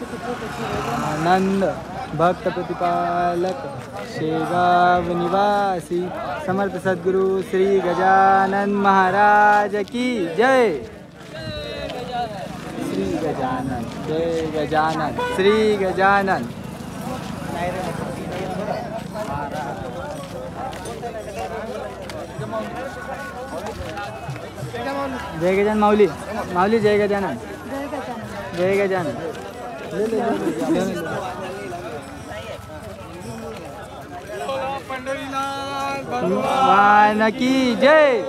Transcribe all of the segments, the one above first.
आनंद भक्त प्रतिपालक शेगाव निवासी समर्थ सद्गुरु श्री गजानन महाराज की जय। श्री गजानन जय गजानन श्री गजानन। जय गजानन माऊली माऊली जय गजानन जय गजानन। भगवान की जय।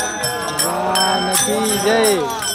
भगवान की जय।